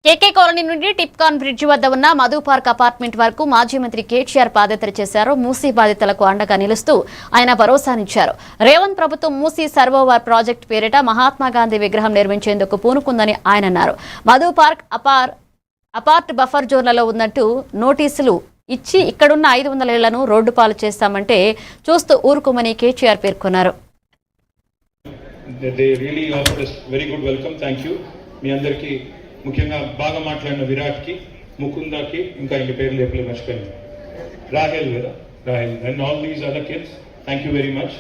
కేకే colony నుండి టిప్కాన్ bridge వద్ద ఉన్న మధు పార్క్ అపార్ట్మెంట్ వరకు మాజీ మంత్రి కేటీఆర్ పాదయాత్ర చేశారు. మూసీ బాధితులకు అండగా నిలుస్తూ ఆయన భరోసానిచ్చారు. రేవంత్ ప్రభుత్వం మూసీ సర్వోవర్ ప్రాజెక్టు పేరిట మహాత్మాగాంధీ విగ్రహం నిర్మించేందుకు పూనుకుందని ఆయన అన్నారు. మధు పార్క్ అపార్ట్ బఫర్ జోన్లలో ఉన్నట్టు నోటీసులు ఇచ్చి ఇక్కడున్న 500 ఇళ్లను రోడ్డు పాలు చేస్తామంటే చూస్తూ ఊరుకోమని కేటీఆర్ పేర్కొన్నారు. ముఖ్యంగా బాగా మాట్లాడిన విరాట్కి, ముకుందాకి, ఇంకా ఇంక పేరు లేపలే మర్చిపోయింది, రాహెల్ కదా, Rahel and all these other kids, thank you very much.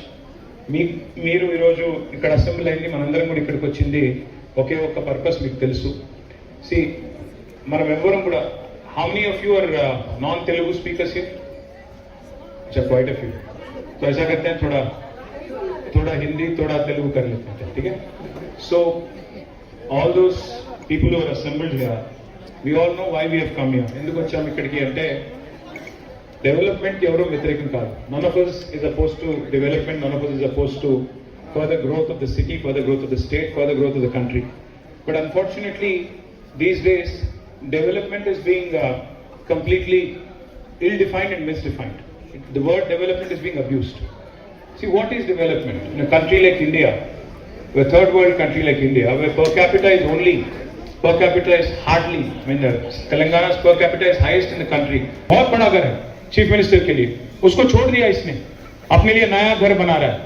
మీరు ఈరోజు ఇక్కడ అసెంబ్లీ అయింది, మనందరం కూడా ఇక్కడికి వచ్చింది ఒకే ఒక పర్పస్ మీకు తెలుసు. సి మనం ఎవ్వరం కూడా, how many of you are non Telugu speakers here? अच्छा, क्वाइट अ फ्यू. तो ऐसा करते हैं, थोड़ा हिंदी थोड़ा तेलुगु कर लेते हैं, ठीक है? So all those people who are assembled here, we all know why we have come here. ఎందుకు వచ్చాం ఇక్కడికి అంటే, డెవలప్మెంట్ ఎవరో వ్యతిరేకం కాదు. None of us is opposed to development, none of us is opposed to further growth of the city, further growth of the state, further growth of the country. But unfortunately, these days, development is being completely ill-defined and misdefined. The word development is being abused. See, what is development? In a country like India, a third world country like India, where per capita is hardly, I mean, Telangana's per capita is highest in the country. बहुत बड़ा घर है chief minister के लिए, उसको छोड़ दिया इसने, अपने लिए नया घर बना रहा है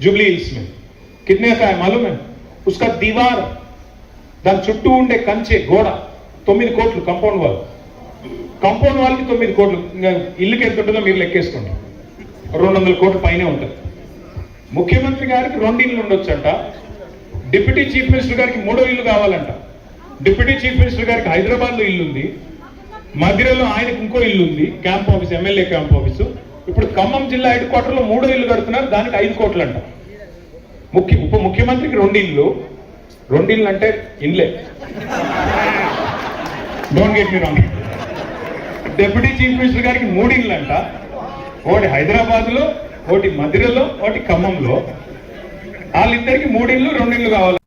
जुबली हिल्स में. कितने का है मालूम है? उसका दीवार, దాని చుట్టూ ఉండే కంచె గోడ 9 కోట్లు, కాంపౌండ్ వాల్కి 9 కోట్లు. ఇంకా ఇల్లుకి ఎంత ఉంటుందో మీరు లెక్కేసుకోండి, 200 కోట్ల పైనే ఉంటుంది. ముఖ్యమంత్రి గారికి 2 ఇళ్ళు ఉండొచ్చంట, డిప్యూటీ చీఫ్ మినిస్టర్ గారికి 3వ ఇల్లు కావాలంట. డిప్యూటీ చీఫ్ మినిస్టర్ గారికి హైదరాబాద్లో ఇల్లు ఉంది, మధ్యలో ఆయనకు ఇంకో ఇల్లు ఉంది, camp office, MLA camp office. ఇప్పుడు ఖమ్మం జిల్లా హెడ్ క్వార్టర్లో 3వ ఇల్లు కడుతున్నారు, దానికి 5 కోట్లు అంట. ఉప ముఖ్యమంత్రికి 2 ఇల్లు అంటే ఇన్లే, don't get me wrong. Deputy chief minister గారికి 3 ఇళ్ళు అంట, ఒకటి హైదరాబాద్లో, ఒకటి మధిరలో, ఒకటి ఖమ్మంలో. వాళ్ళిద్దరికి 3 ఇళ్ళు 2 ఇళ్ళు కావాలంట.